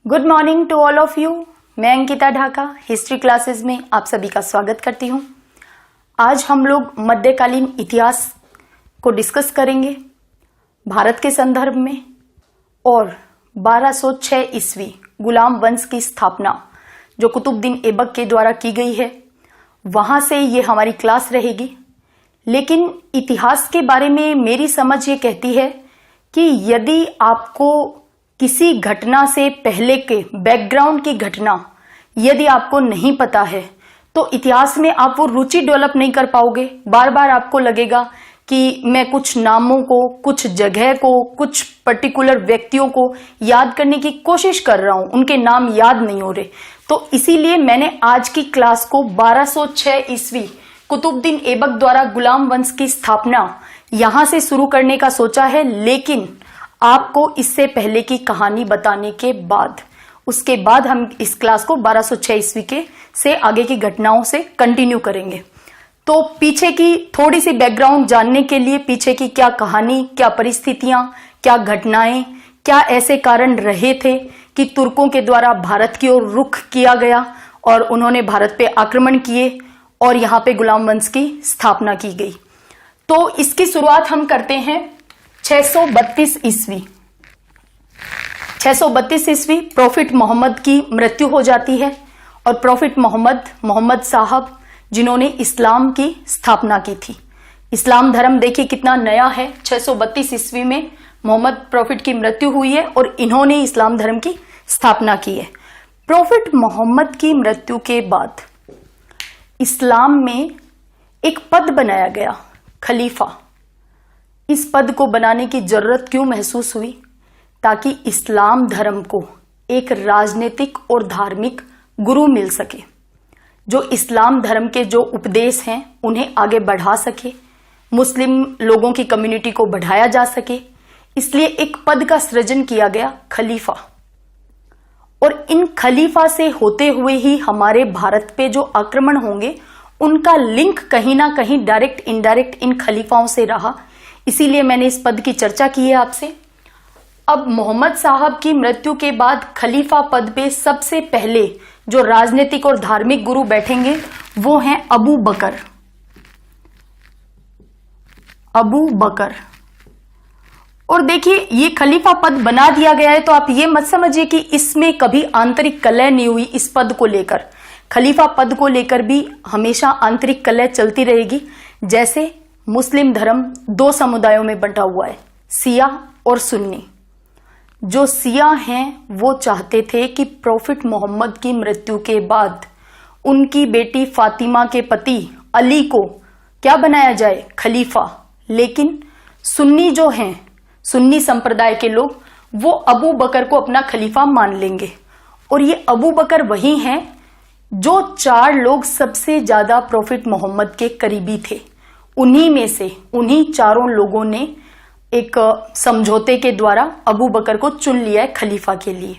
Good morning to all of you. मैं Ankita Dhaka history classes में आप सभी का स्वागत करती हूँ। आज हम लोग मध्यकालीन इतिहास को डिस्कस करेंगे भारत के संदर्भ में और 1206 ईस्वी गुलाम वंश की स्थापना जो कुतुबुद्दीन ऐबक के द्वारा की गई है, वहां से ये हमारी क्लास रहेगी। लेकिन इतिहास के बारे में मेरी समझ ये कहती है कि यदि आपको किसी घटना से पहले के बैकग्राउंड की घटना यदि आपको नहीं पता है तो इतिहास में आप वो रुचि डेवलप नहीं कर पाओगे। बार बार आपको लगेगा कि मैं कुछ नामों को, कुछ जगह को, कुछ पर्टिकुलर व्यक्तियों को याद करने की कोशिश कर रहा हूं, उनके नाम याद नहीं हो रहे। तो इसीलिए मैंने आज की क्लास को 1206 ईस्वी कुतुबुद्दीन ऐबक द्वारा गुलाम वंश की स्थापना यहां से शुरू करने का सोचा है। लेकिन आपको इससे पहले की कहानी बताने के बाद, उसके बाद हम इस क्लास को 1206 ईस्वी के से आगे की घटनाओं से कंटिन्यू करेंगे। तो पीछे की थोड़ी सी बैकग्राउंड जानने के लिए, पीछे की क्या कहानी, क्या परिस्थितियां, क्या घटनाएं, क्या ऐसे कारण रहे थे कि तुर्कों के द्वारा भारत की ओर रुख किया गया और उन्होंने भारत पे आक्रमण किए और यहाँ पे गुलाम वंश की स्थापना की गई। तो इसकी शुरुआत हम करते हैं 632 ईस्वी। 632 ईस्वी प्रॉफिट मोहम्मद की मृत्यु हो जाती है और प्रॉफिट मोहम्मद साहब जिन्होंने इस्लाम की स्थापना की थी। इस्लाम धर्म देखिए कितना नया है। 632 ईस्वी में मोहम्मद प्रॉफिट की मृत्यु हुई है और इन्होंने इस्लाम धर्म की स्थापना की है। प्रॉफिट मोहम्मद की मृत्यु के बाद इस्लाम में एक पद बनाया गया, खलीफा। इस पद को बनाने की जरूरत क्यों महसूस हुई? ताकि इस्लाम धर्म को एक राजनीतिक और धार्मिक गुरु मिल सके, जो इस्लाम धर्म के जो उपदेश हैं उन्हें आगे बढ़ा सके, मुस्लिम लोगों की कम्युनिटी को बढ़ाया जा सके। इसलिए एक पद का सृजन किया गया, खलीफा। और इन खलीफा से होते हुए ही हमारे भारत पे जो आक्रमण होंगे उनका लिंक कहीं ना कहीं डायरेक्ट इनडायरेक्ट इन खलीफाओं से रहा। इसीलिए मैंने इस पद की चर्चा की है आपसे। अब मोहम्मद साहब की मृत्यु के बाद खलीफा पद पे सबसे पहले जो राजनीतिक और धार्मिक गुरु बैठेंगे वो हैं अबू बकर। अबू बकर। और देखिए ये खलीफा पद बना दिया गया है तो आप ये मत समझिए कि इसमें कभी आंतरिक कलह नहीं हुई। इस पद को लेकर, खलीफा पद को लेकर भी हमेशा आंतरिक कलह चलती रहेगी। जैसे मुस्लिम धर्म दो समुदायों में बंटा हुआ है, सिया और सुन्नी। जो सिया हैं वो चाहते थे कि प्रॉफिट मोहम्मद की मृत्यु के बाद उनकी बेटी फातिमा के पति अली को क्या बनाया जाए, खलीफा। लेकिन सुन्नी जो हैं, सुन्नी संप्रदाय के लोग, वो अबू बकर को अपना खलीफा मान लेंगे। और ये अबू बकर वही हैं जो चार लोग सबसे ज्यादा प्रॉफिट मोहम्मद के करीबी थे। उन्हीं में से, उन्हीं चारों लोगों ने एक समझौते के द्वारा अबू बकर को चुन लिया है खलीफा के लिए।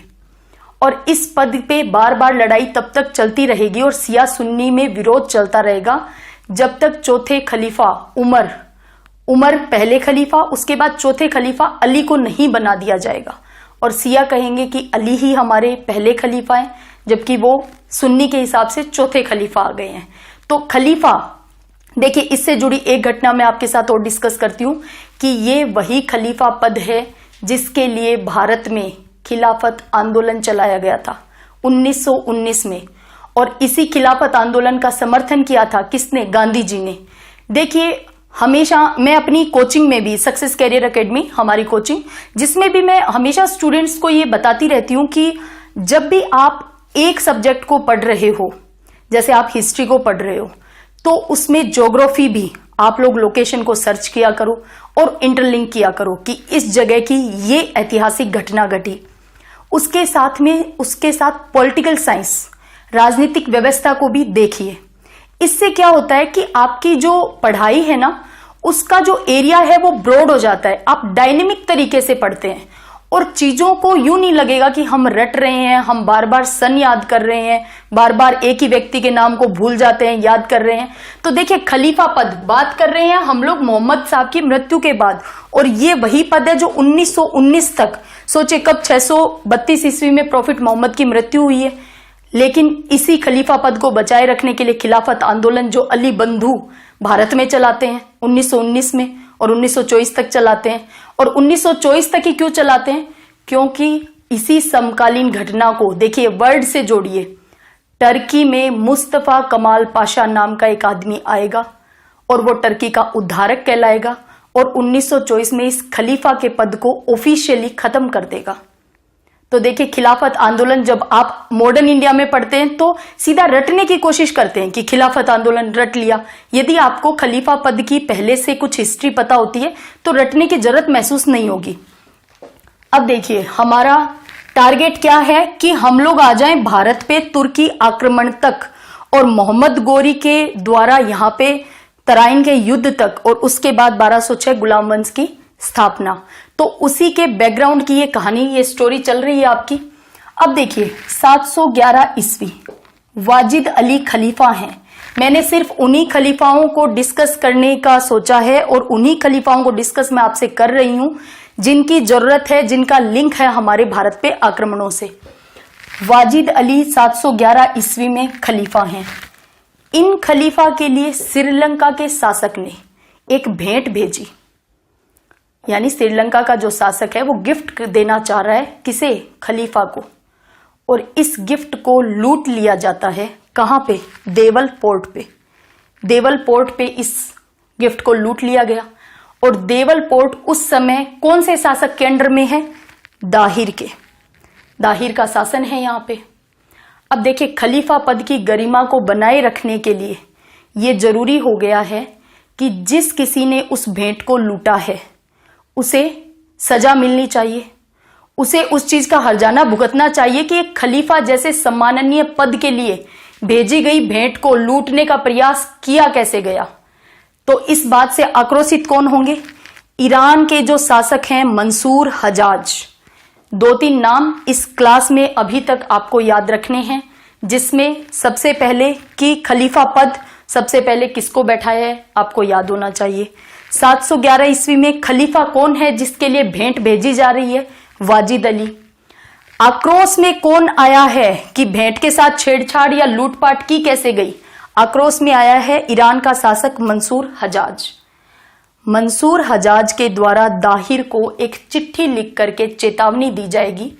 और इस पद पे बार बार लड़ाई तब तक चलती रहेगी और सिया सुन्नी में विरोध चलता रहेगा जब तक चौथे खलीफा उमर पहले खलीफा, उसके बाद चौथे खलीफा अली को नहीं बना दिया जाएगा। और सिया कहेंगे कि अली ही हमारे पहले खलीफा हैं, जबकि वो सुन्नी के हिसाब से चौथे खलीफा आ गए हैं। तो खलीफा, देखिए इससे जुड़ी एक घटना मैं आपके साथ और डिस्कस करती हूं कि ये वही खलीफा पद है जिसके लिए भारत में खिलाफत आंदोलन चलाया गया था 1919 में। और इसी खिलाफत आंदोलन का समर्थन किया था किसने? गांधी जी ने। देखिए हमेशा मैं अपनी कोचिंग में भी, सक्सेस कैरियर एकेडमी हमारी कोचिंग, जिसमें भी मैं हमेशा स्टूडेंट्स को ये बताती रहती हूं कि जब भी आप एक सब्जेक्ट को पढ़ रहे हो, जैसे आप हिस्ट्री को पढ़ रहे हो, तो उसमें ज्योग्राफी भी आप लोग लोकेशन को सर्च किया करो और इंटरलिंक किया करो कि इस जगह की ये ऐतिहासिक घटना घटी। उसके साथ पॉलिटिकल साइंस, राजनीतिक व्यवस्था को भी देखिए। इससे क्या होता है कि आपकी जो पढ़ाई है ना, उसका जो एरिया है वो ब्रॉड हो जाता है। आप डायनेमिक तरीके से पढ़ते हैं और चीजों को यूं नहीं लगेगा कि हम रट रहे हैं, हम बार बार सन याद कर रहे हैं, बार बार एक ही व्यक्ति के नाम को भूल जाते हैं, याद कर रहे हैं। तो देखिए खलीफा पद बात कर रहे हैं हम लोग मोहम्मद साहब की मृत्यु के बाद, और ये वही पद है जो 1919 तक, सोचे कब 632 ईस्वी में प्रॉफिट मोहम्मद की मृत्यु हुई है, लेकिन इसी खलीफा पद को बचाए रखने के लिए खिलाफत आंदोलन जो अली बंधु भारत में चलाते हैं 1919 में, और 1924 तक चलाते हैं। और 1924 तक ही क्यों चलाते हैं? क्योंकि इसी समकालीन घटना को देखिए वर्ड से जोड़िए, टर्की में मुस्तफा कमाल पाशा नाम का एक आदमी आएगा और वो टर्की का उद्धारक कहलाएगा, और 1924 में इस खलीफा के पद को ऑफिशियली खत्म कर देगा। तो देखिए खिलाफत आंदोलन जब आप मॉडर्न इंडिया में पढ़ते हैं तो सीधा रटने की कोशिश करते हैं कि खिलाफत आंदोलन रट लिया। यदि आपको खलीफा पद की पहले से कुछ हिस्ट्री पता होती है तो रटने की जरूरत महसूस नहीं होगी। अब देखिए हमारा टारगेट क्या है कि हम लोग आ जाएं भारत पे तुर्की आक्रमण तक और मोहम्मद गोरी के द्वारा यहाँ पे तराइन के युद्ध तक, और उसके बाद 1206 गुलाम वंश की स्थापना। तो उसी के बैकग्राउंड की ये कहानी, ये स्टोरी चल रही है आपकी। अब देखिए 711 ईस्वी वाजिद अली खलीफा हैं। मैंने सिर्फ उन्हीं खलीफाओं को डिस्कस करने का सोचा है और उन्हीं खलीफाओं को डिस्कस मैं आपसे कर रही हूं जिनकी जरूरत है, जिनका लिंक है हमारे भारत पे आक्रमणों से। वाजिद अली 711 ईस्वी में खलीफा हैं। इन खलीफा के लिए श्रीलंका के शासक ने एक भेंट भेजी, यानी श्रीलंका का जो शासक है वो गिफ्ट देना चाह रहा है किसे? खलीफा को। और इस गिफ्ट को लूट लिया जाता है कहां पे? देवल पोर्ट पे। देवल पोर्ट पे इस गिफ्ट को लूट लिया गया। और देवल पोर्ट उस समय कौन से शासक के अंडर में है? दाहिर के। दाहिर का शासन है यहां पे। अब देखिए खलीफा पद की गरिमा को बनाए रखने के लिए यह जरूरी हो गया है कि जिस किसी ने उस भेंट को लूटा है उसे सजा मिलनी चाहिए, उसे उस चीज का हर्जाना भुगतना चाहिए कि एक खलीफा जैसे सम्माननीय पद के लिए भेजी गई भेंट को लूटने का प्रयास किया कैसे गया। तो इस बात से आक्रोशित कौन होंगे? ईरान के जो शासक हैं मंसूर हजाज। 2-3 नाम इस क्लास में अभी तक आपको याद रखने हैं, जिसमें सबसे पहले कि खलीफा पद सबसे पहले किसको बैठाया है आपको याद होना चाहिए। 711 ईस्वी में खलीफा कौन है जिसके लिए भेंट भेजी जा रही है? वाजिद अली। आक्रोश में कौन आया है कि भेंट के साथ छेड़छाड़ या लूटपाट की कैसे गई? आक्रोश में आया है ईरान का शासक मंसूर हजाज। मंसूर हजाज के द्वारा दाहिर को एक चिट्ठी लिख करके चेतावनी दी जाएगी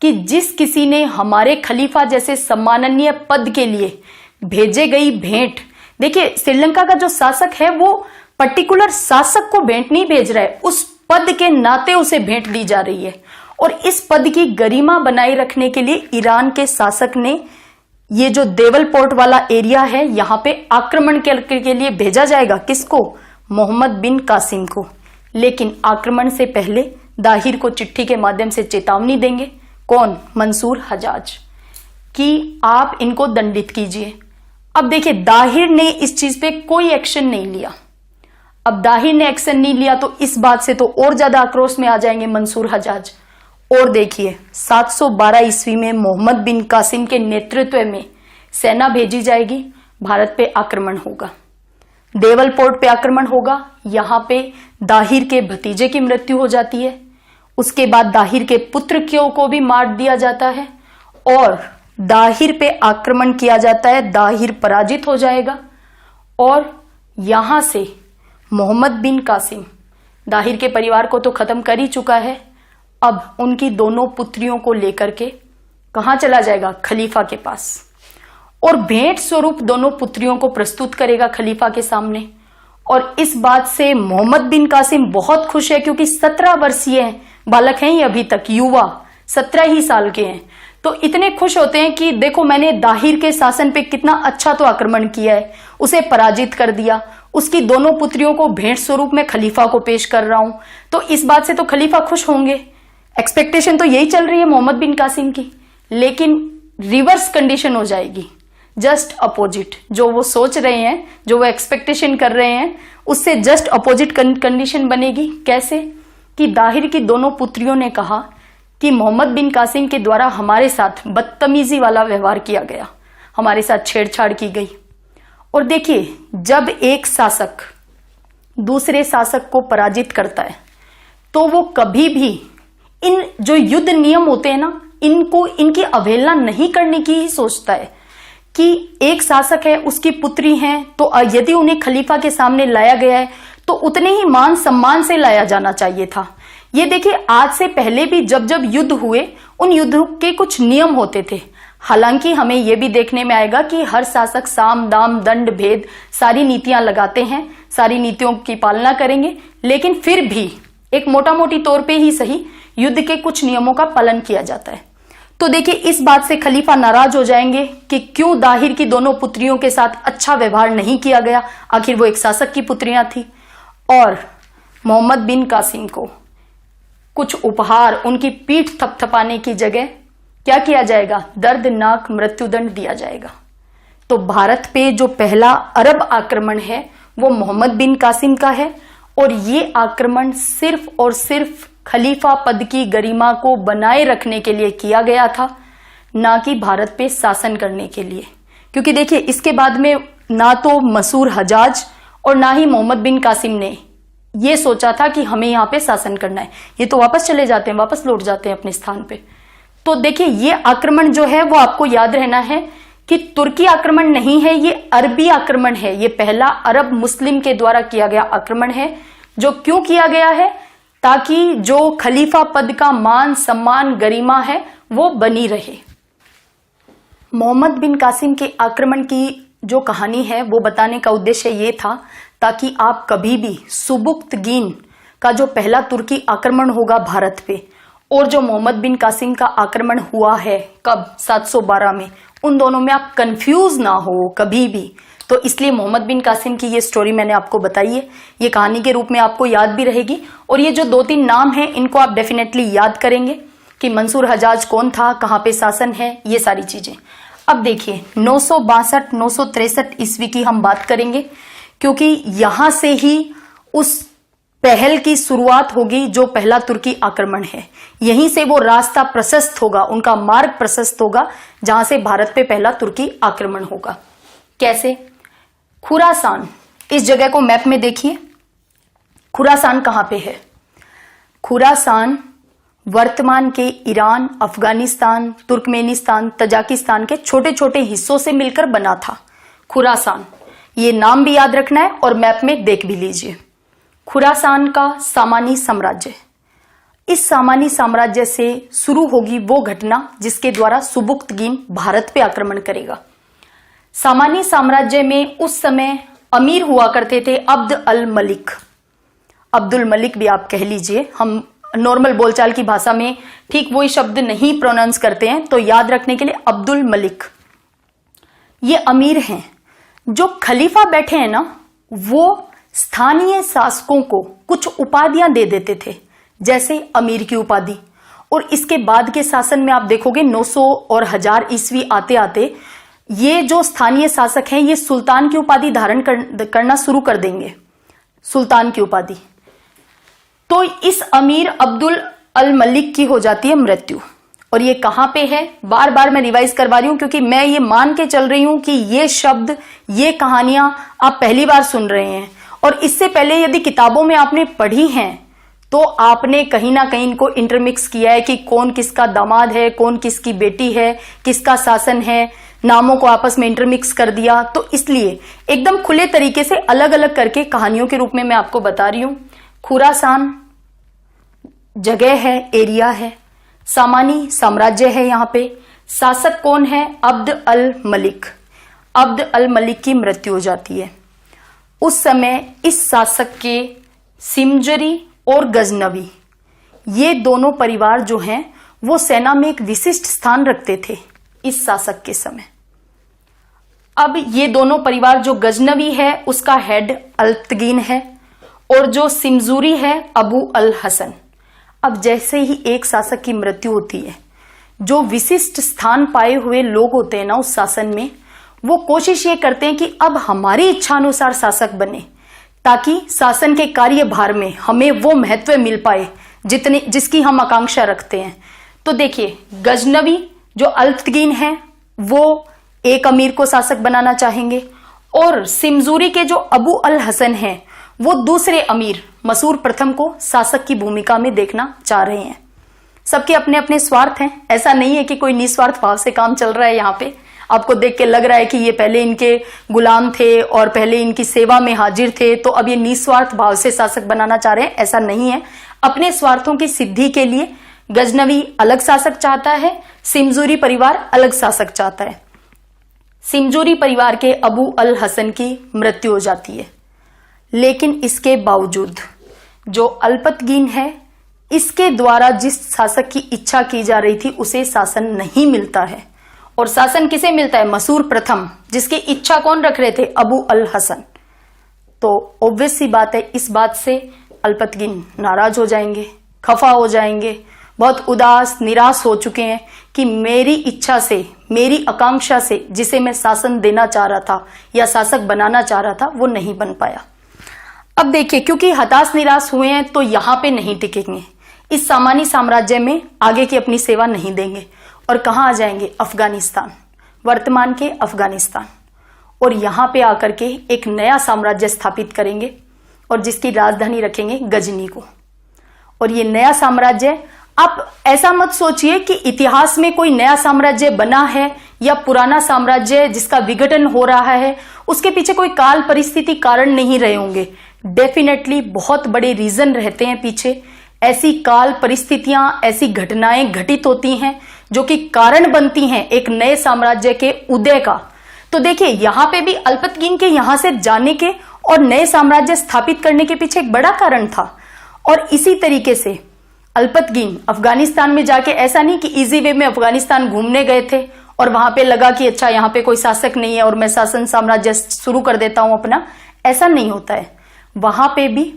कि जिस किसी ने हमारे खलीफा जैसे सम्माननीय पद के लिए भेजे गई भेंट, देखिए श्रीलंका का जो शासक है वो पर्टिकुलर शासक को भेंट नहीं भेज रहा है, उस पद के नाते उसे भेंट दी जा रही है। और इस पद की गरिमा बनाए रखने के लिए ईरान के शासक ने ये जो देवल पोर्ट वाला एरिया है यहां पे आक्रमण के लिए भेजा जाएगा। किसको? मोहम्मद बिन कासिम को। लेकिन आक्रमण से पहले दाहिर को चिट्ठी के माध्यम से चेतावनी देंगे। कौन? मंसूर हजाज, कि आप इनको दंडित कीजिए। अब देखिए दाहिर ने इस चीज पे कोई एक्शन नहीं लिया। अब दाहिर ने एक्शन नहीं लिया तो इस बात से तो और ज्यादा आक्रोश में आ जाएंगे मंसूर हजाज। और देखिए 712 ईस्वी में मोहम्मद बिन कासिम के नेतृत्व में सेना भेजी जाएगी, भारत पे आक्रमण होगा, देवल पोर्ट पे आक्रमण होगा। यहां पे दाहिर के भतीजे की मृत्यु हो जाती है। उसके बाद दाहिर के पुत्र को भी मार दिया जाता है और दाहिर पे आक्रमण किया जाता है। दाहिर पराजित हो जाएगा और यहां से मोहम्मद बिन कासिम दाहिर के परिवार को तो खत्म कर ही चुका है, अब उनकी दोनों पुत्रियों को लेकर के कहां चला जाएगा? खलीफा के पास। और भेंट स्वरूप दोनों पुत्रियों को प्रस्तुत करेगा खलीफा के सामने। और इस बात से मोहम्मद बिन कासिम बहुत खुश है क्योंकि 17 वर्षीय बालक हैं ये, अभी तक युवा 17 ही साल के हैं। तो इतने खुश होते हैं कि देखो मैंने दाहिर के शासन पे कितना अच्छा तो आक्रमण किया है, उसे पराजित कर दिया, उसकी दोनों पुत्रियों को भेंट स्वरूप में खलीफा को पेश कर रहा हूं। तो इस बात से तो खलीफा खुश होंगे। एक्सपेक्टेशन तो यही चल रही है मोहम्मद बिन कासिम की। लेकिन रिवर्स कंडीशन हो जाएगी, जस्ट अपोजिट। जो वो सोच रहे हैं, जो वो एक्सपेक्टेशन कर रहे हैं, उससे जस्ट अपोजिट कंडीशन बनेगी। कैसे? कि दाहिर की दोनों पुत्रियों ने कहा कि मोहम्मद बिन कासिम के द्वारा हमारे साथ बदतमीजी वाला व्यवहार किया गया, हमारे साथ छेड़छाड़ की गई। और देखिए, जब एक शासक दूसरे शासक को पराजित करता है तो वो कभी भी इन जो युद्ध नियम होते हैं ना, इनकी अवहेलना नहीं करने की ही सोचता है कि एक शासक है, उसकी पुत्री हैं, तो यदि उन्हें खलीफा के सामने लाया गया है तो उतने ही मान सम्मान से लाया जाना चाहिए था। ये देखिए, आज से पहले भी जब जब युद्ध हुए, उन युद्धों के कुछ नियम होते थे। हालांकि हमें यह भी देखने में आएगा कि हर शासक साम दाम दंड भेद सारी नीतियां लगाते हैं, सारी नीतियों की पालना करेंगे, लेकिन फिर भी एक मोटा मोटी तौर पे ही सही युद्ध के कुछ नियमों का पालन किया जाता है। तो देखिए, इस बात से खलीफा नाराज हो जाएंगे कि क्यों दाहिर की दोनों पुत्रियों के साथ अच्छा व्यवहार नहीं किया गया, आखिर वो एक शासक की पुत्रियां थी। और मोहम्मद बिन कासिम को कुछ उपहार, उनकी पीठ थपथपाने की जगह क्या किया जाएगा, दर्दनाक मृत्युदंड दिया जाएगा। तो भारत पे जो पहला अरब आक्रमण है वो मोहम्मद बिन कासिम का है, और ये आक्रमण सिर्फ और सिर्फ खलीफा पद की गरिमा को बनाए रखने के लिए किया गया था, ना कि भारत पे शासन करने के लिए। क्योंकि देखिए, इसके बाद में ना तो मसूर हजाज और ना ही मोहम्मद बिन कासिम ने ये सोचा था कि हमें यहाँ पे शासन करना है, ये तो वापस चले जाते हैं, वापस लौट जाते हैं अपने स्थान पे। तो देखिए, ये आक्रमण जो है वो आपको याद रहना है कि तुर्की आक्रमण नहीं है, ये अरबी आक्रमण है। ये पहला अरब मुस्लिम के द्वारा किया गया आक्रमण है। जो क्यों किया गया है, ताकि जो खलीफा पद का मान सम्मान गरिमा है वो बनी रहे। मोहम्मद बिन कासिम के आक्रमण की जो कहानी है वो बताने का उद्देश्य ये था ताकि आप कभी भी सुबुक्तगीन का जो पहला तुर्की आक्रमण होगा भारत पे, और जो मोहम्मद बिन कासिम का आक्रमण हुआ है कब 712 में, उन दोनों में आप कंफ्यूज ना हो कभी भी। तो इसलिए मोहम्मद बिन कासिम की ये स्टोरी मैंने आपको बताई है, ये कहानी के रूप में आपको याद भी रहेगी। और ये जो 2-3 नाम हैं इनको आप डेफिनेटली याद करेंगे कि मंसूर हजाज कौन था, कहाँ पे शासन है, ये सारी चीजें। अब देखिए, 962-963 ईस्वी की हम बात करेंगे, क्योंकि यहां से ही उस पहल की शुरुआत होगी जो पहला तुर्की आक्रमण है। यहीं से वो रास्ता प्रशस्त होगा, उनका मार्ग प्रशस्त होगा जहां से भारत पे पहला तुर्की आक्रमण होगा। कैसे? खुरासान, इस जगह को मैप में देखिए, खुरासान कहां पे है? खुरासान वर्तमान के ईरान, अफगानिस्तान, तुर्कमेनिस्तान, तजाकिस्तान के छोटे छोटे हिस्सों से मिलकर बना था खुरासान। ये नाम भी याद रखना है और मैप में देख भी लीजिए। खुरासान का सामानी साम्राज्य, इस सामानी साम्राज्य से शुरू होगी वो घटना जिसके द्वारा सुबुक्तगीन भारत पे आक्रमण करेगा। सामानी साम्राज्य में उस समय अमीर हुआ करते थे अब्द अल मलिक, अब्दुल मलिक भी आप कह लीजिए, हम नॉर्मल बोलचाल की भाषा में ठीक वही शब्द नहीं प्रोनाउंस करते हैं, तो याद रखने के लिए अब्दुल मलिक। ये अमीर हैं। जो खलीफा बैठे हैं ना, वो स्थानीय शासकों को कुछ उपाधियां दे देते थे, जैसे अमीर की उपाधि। और इसके बाद के शासन में आप देखोगे 900 और 1000 ईस्वी आते आते ये जो स्थानीय शासक हैं ये सुल्तान की उपाधि धारण करना शुरू कर देंगे, सुल्तान की उपाधि। तो इस अमीर अब्दुल अल मलिक की हो जाती है मृत्यु। और ये कहां पे है, बार बार मैं रिवाइज करवा रही हूं क्योंकि मैं ये मान के चल रही हूं कि ये शब्द, ये कहानियां आप पहली बार सुन रहे हैं, और इससे पहले यदि किताबों में आपने पढ़ी हैं तो आपने कहीं ना कहीं इनको इंटरमिक्स किया है कि कौन किसका दामाद है, कौन किसकी बेटी है, किसका शासन है, नामों को आपस में इंटरमिक्स कर दिया। तो इसलिए एकदम खुले तरीके से अलग अलग करके कहानियों के रूप में मैं आपको बता रही हूं। खुरासान जगह है, एरिया है, सामानी साम्राज्य है, यहां पे शासक कौन है? अब्द अल मलिक। अब्द अल मलिक की मृत्यु हो जाती है। उस समय इस शासक के सिमजरी और गजनवी, ये दोनों परिवार जो हैं वो सेना में एक विशिष्ट स्थान रखते थे इस शासक के समय। अब ये दोनों परिवार, जो गजनवी है उसका हेड अल्तगीन है और जो सिमजूरी है अबू अल हसन। अब जैसे ही एक शासक की मृत्यु होती है, जो विशिष्ट स्थान पाए हुए लोग होते हैं ना उस शासन में, वो कोशिश ये करते हैं कि अब हमारी इच्छानुसार शासक बने, ताकि शासन के कार्यभार में हमें वो महत्व मिल पाए जिसकी हम आकांक्षा रखते हैं। तो देखिए, गजनवी जो अल्पतगीन है वो एक अमीर को शासक बनाना चाहेंगे, और सिमजूरी के जो अबू अल हसन हैं वो दूसरे अमीर मसूर प्रथम को शासक की भूमिका में देखना चाह रहे हैं। सबके अपने अपने स्वार्थ हैं, ऐसा नहीं है कि कोई निस्वार्थ भाव से काम चल रहा है। यहाँ पे आपको देख के लग रहा है कि ये पहले इनके गुलाम थे और पहले इनकी सेवा में हाजिर थे, तो अब ये निस्वार्थ भाव से शासक बनाना चाह रहे हैं, ऐसा नहीं है। अपने स्वार्थों की सिद्धि के लिए गजनवी अलग शासक चाहता है, सिमजूरी परिवार अलग शासक चाहता है। सिमजूरी परिवार के अबू अल हसन की मृत्यु हो जाती है, लेकिन इसके बावजूद जो अल्पतगीन है इसके द्वारा जिस शासक की इच्छा की जा रही थी उसे शासन नहीं मिलता है। और शासन किसे मिलता है? मसूर प्रथम, जिसकी इच्छा कौन रख रहे थे? अबू अल हसन। तो ऑब्वियस सी बात है, इस बात से अल्पतगीन नाराज हो जाएंगे, खफा हो जाएंगे, बहुत उदास निराश हो चुके हैं कि मेरी इच्छा से, मेरी आकांक्षा से जिसे मैं शासन देना चाह रहा था या शासक बनाना चाह रहा था वो नहीं बन पाया। अब देखिए, क्योंकि हताश निराश हुए हैं तो यहां पे नहीं टिकेंगे, इस सामान्य साम्राज्य में आगे की अपनी सेवा नहीं देंगे और कहां आ जाएंगे? अफगानिस्तान, वर्तमान के अफगानिस्तान। और यहां पे आकर के एक नया साम्राज्य स्थापित करेंगे और जिसकी राजधानी रखेंगे गजनी को। और ये नया साम्राज्य, आप ऐसा मत सोचिए कि इतिहास में कोई नया साम्राज्य बना है या पुराना साम्राज्य जिसका विघटन हो रहा है उसके पीछे कोई काल परिस्थिति कारण नहीं रहे होंगे। डेफिनेटली बहुत बड़े रीजन रहते हैं पीछे, ऐसी काल परिस्थितियां, ऐसी घटनाएं घटित होती हैं जो कि कारण बनती हैं एक नए साम्राज्य के उदय का। तो देखिए, यहां पे भी अल्पतगीन के यहां से जाने के और नए साम्राज्य स्थापित करने के पीछे एक बड़ा कारण था। और इसी तरीके से अल्पतगीन अफगानिस्तान में जाके ऐसा नहीं कि इजी वे में अफगानिस्तान घूमने गए थे और वहां पे लगा कि अच्छा यहाँ पे कोई शासक नहीं है और मैं शासन साम्राज्य शुरू कर देता हूं अपना, ऐसा नहीं होता है। वहां पे भी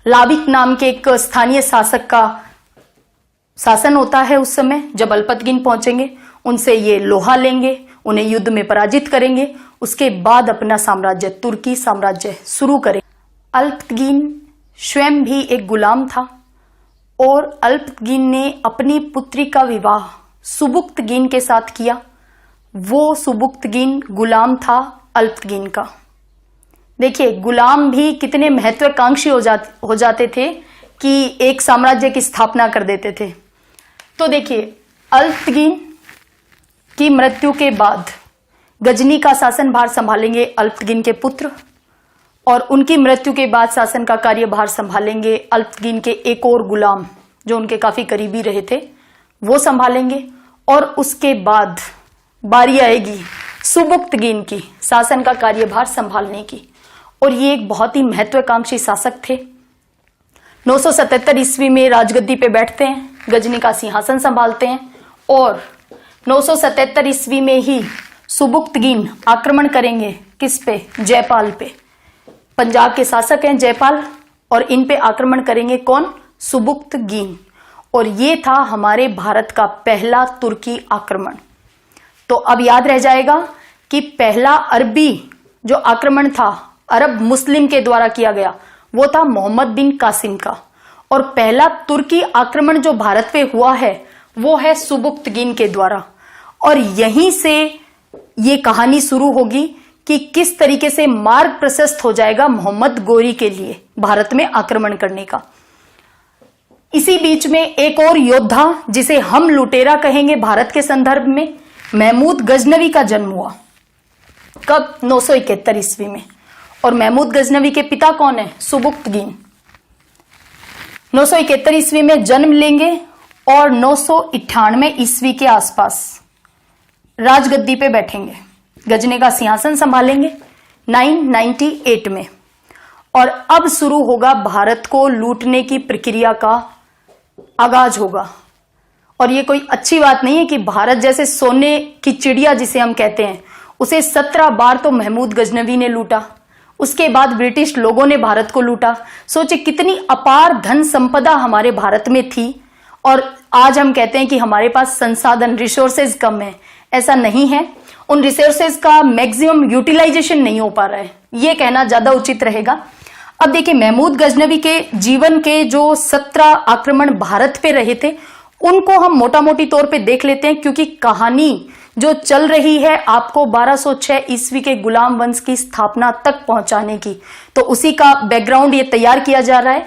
लाबिक नाम के एक स्थानीय शासक का शासन होता है। उस समय जब अल्पतगीन पहुंचेंगे उनसे ये लोहा लेंगे, उन्हें युद्ध में पराजित करेंगे, उसके बाद अपना साम्राज्य तुर्की साम्राज्य शुरू करेंगे। अल्पतगीन स्वयं भी एक गुलाम था और अल्पतगीन ने अपनी पुत्री का विवाह सुबुक्तगीन के साथ किया। वो सुबुक्तगीन गुलाम था अल्पतगीन का। देखिए, गुलाम भी कितने महत्वाकांक्षी हो जाते थे कि एक साम्राज्य की स्थापना कर देते थे। तो देखिए, अल्पतगीन की मृत्यु के बाद गजनी का शासन भार संभालेंगे अल्पतगीन के पुत्र, और उनकी मृत्यु के बाद शासन का कार्यभार संभालेंगे अल्पतगीन के एक और गुलाम जो उनके काफी करीबी रहे थे, वो संभालेंगे। और उसके बाद बारी आएगी सुबुक्तगीन की शासन का कार्यभार संभालने की। और ये एक बहुत ही महत्वाकांक्षी शासक थे। 977 ईस्वी में राजगद्दी पे बैठते हैं, गजनी का सिंहासन संभालते हैं, और 977 ईस्वी में ही सुबुक्तगीन आक्रमण करेंगे किस पे? जयपाल पे। पंजाब के शासक हैं जयपाल, और इन पे आक्रमण करेंगे कौन? सुबुक्तगीन। और ये था हमारे भारत का पहला तुर्की आक्रमण। तो अब याद रह जाएगा कि पहला अरबी जो आक्रमण था अरब मुस्लिम के द्वारा किया गया वो था मोहम्मद बिन कासिम का, और पहला तुर्की आक्रमण जो भारत पे हुआ है वो है सुबुक्तगीन के द्वारा। और यहीं से ये कहानी शुरू होगी कि किस तरीके से मार्ग प्रशस्त हो जाएगा मोहम्मद गोरी के लिए भारत में आक्रमण करने का। इसी बीच में एक और योद्धा जिसे हम लुटेरा कहेंगे भारत के संदर्भ में, महमूद गजनवी का जन्म हुआ। कब? 971 ईस्वी में। और महमूद गजनवी के पिता कौन है? सुबुक्तगीन। 971 ईस्वी में जन्म लेंगे और 998 ईस्वी के आसपास राजगद्दी पे बैठेंगे, गजनी का सिंहासन संभालेंगे 998 में। और अब शुरू होगा भारत को लूटने की प्रक्रिया का आगाज होगा। और ये कोई अच्छी बात नहीं है कि भारत जैसे सोने की चिड़िया जिसे हम कहते हैं उसे 17 बार तो महमूद गजनवी ने लूटा, उसके बाद ब्रिटिश लोगों ने भारत को लूटा। सोचे कितनी अपार धन संपदा हमारे भारत में थी, और आज हम कहते हैं कि हमारे पास संसाधन रिसोर्सेज कम है। ऐसा नहीं है, उन रिसोर्सेज का मैक्सिमम यूटिलाइजेशन नहीं हो पा रहा है, ये कहना ज्यादा उचित रहेगा। अब देखिए, महमूद गजनवी के जीवन के जो 17 आक्रमण भारत पे रहे थे उनको हम मोटा मोटी तौर पे देख लेते हैं, क्योंकि कहानी जो चल रही है आपको 1206 ईस्वी के गुलाम वंश की स्थापना तक पहुंचाने की, तो उसी का बैकग्राउंड ये तैयार किया जा रहा है।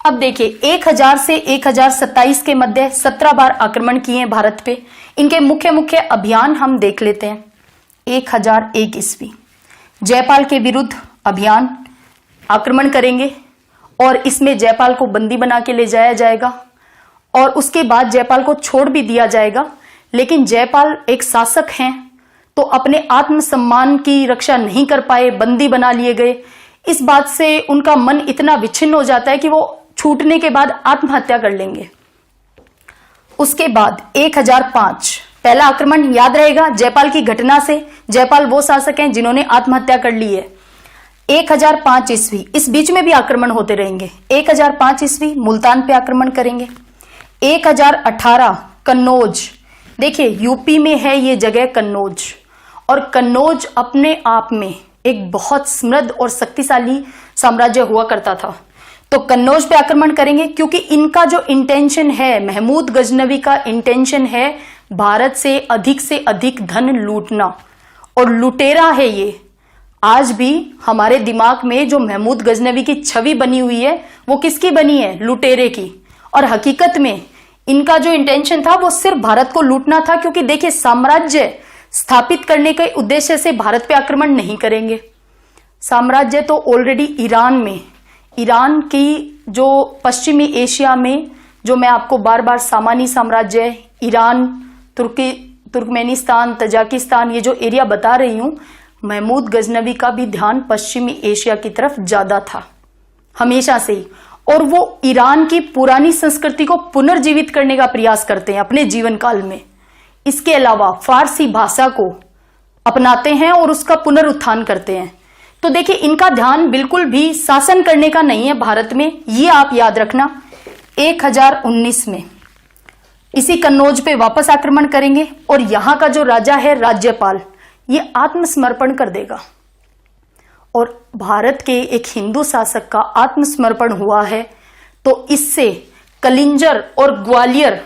अब देखिए 1000 से 1027 के मध्य 17 बार आक्रमण किए हैं भारत पे। इनके मुख्य मुख्य अभियान हम देख लेते हैं। 1001 ईस्वी जयपाल के विरुद्ध अभियान, आक्रमण करेंगे और इसमें जयपाल को बंदी बना के ले जाया जाएगा और उसके बाद जयपाल को छोड़ भी दिया जाएगा। लेकिन जयपाल एक शासक हैं तो अपने आत्मसम्मान की रक्षा नहीं कर पाए, बंदी बना लिए गए। इस बात से उनका मन इतना विच्छिन्न हो जाता है कि वो छूटने के बाद आत्महत्या कर लेंगे। उसके बाद 1005 पहला आक्रमण याद रहेगा जयपाल की घटना से। जयपाल वो शासक हैं जिन्होंने आत्महत्या कर ली है। 1005 ईस्वी, इस बीच में भी आक्रमण होते रहेंगे। 1005 ईस्वी मुल्तान पे आक्रमण करेंगे। 1018 कन्नौज, देखिए यूपी में है ये जगह कन्नौज, और कन्नौज अपने आप में एक बहुत समृद्ध और शक्तिशाली साम्राज्य हुआ करता था। तो कन्नौज पे आक्रमण करेंगे क्योंकि इनका जो इंटेंशन है, महमूद गजनवी का इंटेंशन है भारत से अधिक धन लूटना, और लुटेरा है ये। आज भी हमारे दिमाग में जो महमूद गजनवी की छवि बनी हुई है वो किसकी बनी है? लुटेरे की। और हकीकत में इनका जो इंटेंशन था वो सिर्फ भारत को लूटना था, क्योंकि देखिए साम्राज्य स्थापित करने के उद्देश्य से भारत पे आक्रमण नहीं करेंगे। साम्राज्य तो ऑलरेडी ईरान में, ईरान की जो पश्चिमी एशिया में, जो मैं आपको बार बार सामानी साम्राज्य, ईरान, तुर्कमेनिस्तान, तजाकिस्तान, ये जो एरिया बता रही हूं, महमूद गजनवी का भी ध्यान पश्चिमी एशिया की तरफ ज्यादा था हमेशा से ही, और वो ईरान की पुरानी संस्कृति को पुनर्जीवित करने का प्रयास करते हैं अपने जीवन काल में। इसके अलावा फारसी भाषा को अपनाते हैं और उसका पुनरुत्थान करते हैं। तो देखिए इनका ध्यान बिल्कुल भी शासन करने का नहीं है भारत में, ये आप याद रखना। 1019 में इसी कन्नौज पे वापस आक्रमण करेंगे और यहां का जो राजा है राज्यपाल, ये आत्मसमर्पण कर देगा। और भारत के एक हिंदू शासक का आत्मसमर्पण हुआ है, तो इससे कलिंजर और ग्वालियर,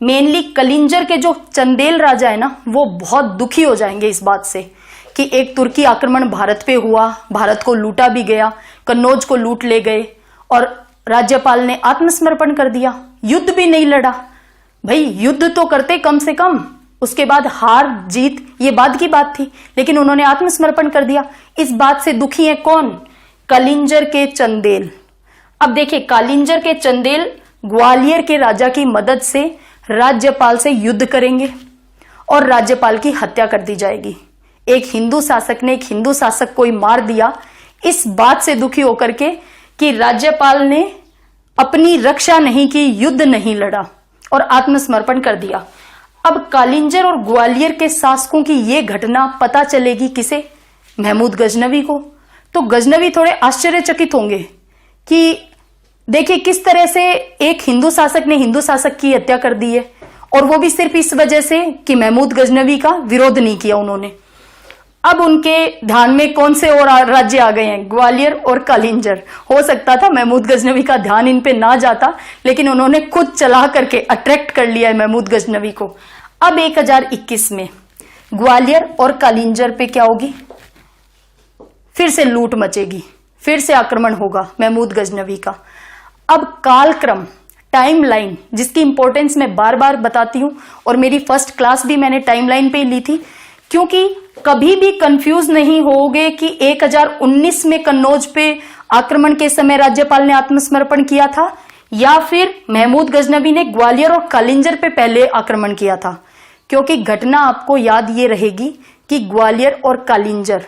मेनली कलिंजर के जो चंदेल राजा है ना, वो बहुत दुखी हो जाएंगे इस बात से कि एक तुर्की आक्रमण भारत पे हुआ, भारत को लूटा भी गया, कन्नौज को लूट ले गए और राज्यपाल ने आत्मसमर्पण कर दिया, युद्ध भी नहीं लड़ा। भाई युद्ध तो करते कम से कम, उसके बाद हार जीत ये बाद की बात थी, लेकिन उन्होंने आत्मसमर्पण कर दिया। इस बात से दुखी है कौन? कलिंजर के चंदेल। अब देखिए कालिंजर के चंदेल ग्वालियर के राजा की मदद से राज्यपाल से युद्ध करेंगे और राज्यपाल की हत्या कर दी जाएगी। एक हिंदू शासक ने एक हिंदू शासक को ही मार दिया, इस बात से दुखी होकर के कि राज्यपाल ने अपनी रक्षा नहीं की, युद्ध नहीं लड़ा और आत्मसमर्पण कर दिया। अब कालिंजर और ग्वालियर के शासकों की ये घटना पता चलेगी किसे? महमूद गजनवी को। तो गजनवी थोड़े आश्चर्यचकित होंगे कि देखिए किस तरह से एक हिंदू शासक ने हिंदू शासक की हत्या कर दी है, और वो भी सिर्फ इस वजह से कि महमूद गजनवी का विरोध नहीं किया उन्होंने। अब उनके ध्यान में कौन से और राज्य आ गए हैं? ग्वालियर और कालिंजर। हो सकता था महमूद गजनवी का ध्यान इन पे ना जाता, लेकिन उन्होंने खुद चला करके अट्रैक्ट कर लिया है महमूद गजनवी को। अब 1021 में ग्वालियर और कालिंजर पे क्या होगी? फिर से लूट मचेगी, फिर से आक्रमण होगा महमूद गजनवी का। अब कालक्रम, टाइमलाइन, जिसकी इंपॉर्टेंस मैं बार बार बताती हूं और मेरी फर्स्ट क्लास भी मैंने टाइमलाइन पे ली थी, क्योंकि कभी भी कंफ्यूज नहीं होगे कि 1019 में कन्नौज पे आक्रमण के समय राज्यपाल ने आत्मसमर्पण किया था या फिर महमूद गजनवी ने ग्वालियर और कालिंजर पे पहले आक्रमण किया था। क्योंकि घटना आपको याद ये रहेगी कि ग्वालियर और कालिंजर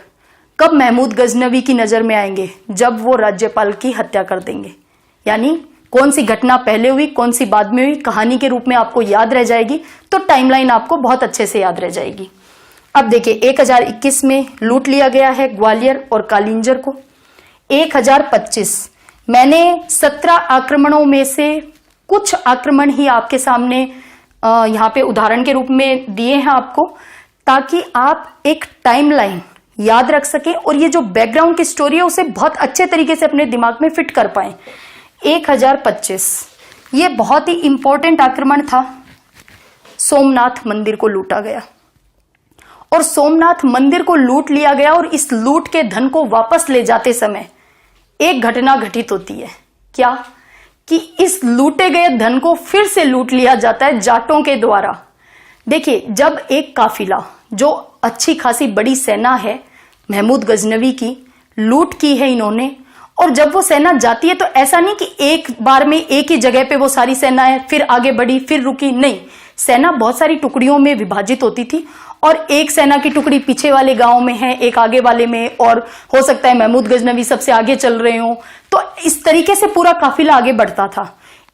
कब महमूद गजनवी की नजर में आएंगे? जब वो राज्यपाल की हत्या कर देंगे। यानी कौन सी घटना पहले हुई, कौन सी बाद में हुई, कहानी के रूप में आपको याद रह जाएगी, तो टाइमलाइन आपको बहुत अच्छे से याद रह जाएगी। अब देखिए 1021 में लूट लिया गया है ग्वालियर और कालिंजर को। 1025 मैंने 17 आक्रमणों में से कुछ आक्रमण ही आपके सामने यहाँ पे उदाहरण के रूप में दिए हैं आपको, ताकि आप एक टाइमलाइन याद रख सकें और ये जो बैकग्राउंड की स्टोरी है उसे बहुत अच्छे तरीके से अपने दिमाग में फिट कर पाएं। 1025 ये बहुत ही इंपॉर्टेंट आक्रमण था। सोमनाथ मंदिर को लूटा गया और सोमनाथ मंदिर को लूट लिया गया और इस लूट के धन को वापस ले जाते समय एक घटना घटित होती है। क्या? कि इस लूटे गए धन को फिर से लूट लिया जाता है जाटों के द्वारा। देखिए, जब एक काफिला, जो अच्छी खासी बड़ी सेना है महमूद गजनवी की, लूट की है इन्होंने, और जब वो सेना जाती है तो ऐसा नहीं कि एक बार में एक ही जगह पे वो सारी सेना है, फिर आगे बढ़ी, फिर रुकी, नहीं। सेना बहुत सारी टुकड़ियों में विभाजित होती थी और एक सेना की टुकड़ी पीछे वाले गांव में है, एक आगे वाले में, और हो सकता है महमूद गजनवी सबसे आगे चल रहे हो। तो इस तरीके से पूरा काफिला आगे बढ़ता था।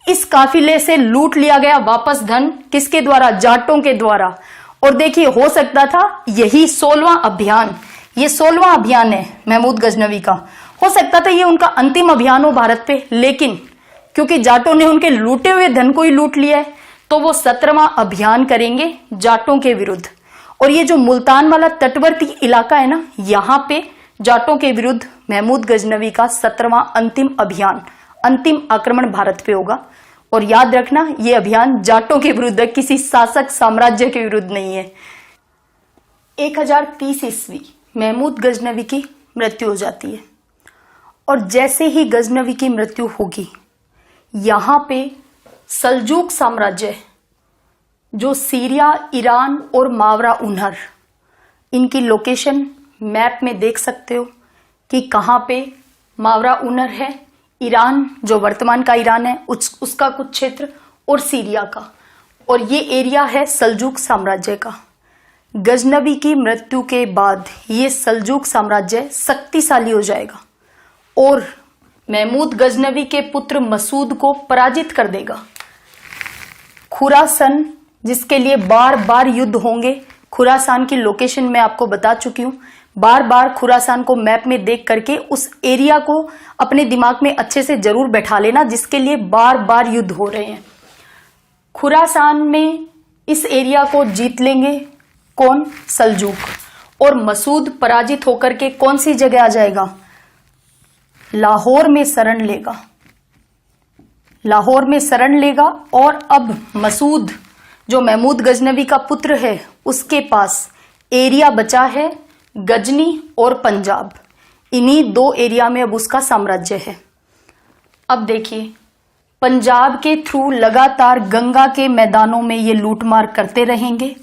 इस काफिले से लूट लिया गया वापस धन किसके द्वारा? जाटों के द्वारा। और देखिए, हो सकता था यही 16वां अभियान, ये 16वां अभियान है महमूद गजनवी का, हो सकता था ये उनका अंतिम अभियान हो भारत पे, लेकिन क्योंकि जाटों ने उनके लूटे हुए धन को ही लूट लिया है तो वो 17वां अभियान करेंगे जाटों के विरुद्ध। और ये जो मुल्तान वाला तटवर्ती इलाका है ना, यहाँ पे जाटों के विरुद्ध महमूद गजनवी का 17वां अंतिम अभियान, अंतिम आक्रमण भारत पे होगा। और याद रखना, ये अभियान जाटों के विरुद्ध है, किसी शासक साम्राज्य के विरुद्ध नहीं है। 1030 ईस्वी महमूद गजनवी की मृत्यु हो जाती है और जैसे ही गजनवी की मृत्यु होगी, यहां पे सल्जूक साम्राज्य, जो सीरिया, ईरान और मावरा उन्हर, इनकी लोकेशन मैप में देख सकते हो कि कहां पे मावरा उन्हर है, ईरान जो वर्तमान का ईरान है उसका कुछ क्षेत्र, और सीरिया का, और ये एरिया है सल्जूक साम्राज्य का। गजनवी की मृत्यु के बाद ये सल्जूक साम्राज्य शक्तिशाली हो जाएगा और महमूद गजनवी के पुत्र मसूद को पराजित कर देगा। खुरासान, जिसके लिए बार बार युद्ध होंगे, खुरासान की लोकेशन मैं आपको बता चुकी हूं, बार बार खुरासान को मैप में देख करके उस एरिया को अपने दिमाग में अच्छे से जरूर बैठा लेना, जिसके लिए बार बार युद्ध हो रहे हैं। खुरासान में इस एरिया को जीत लेंगे कौन? सल्जूक। और मसूद पराजित होकर के कौन सी जगह आ जाएगा? लाहौर में शरण लेगा, लाहौर में शरण लेगा। और अब मसूद, जो महमूद गजनवी का पुत्र है, उसके पास एरिया बचा है गजनी और पंजाब। इन्हीं दो एरिया में अब उसका साम्राज्य है। अब देखिए, पंजाब के थ्रू लगातार गंगा के मैदानों में ये लूटमार करते रहेंगे,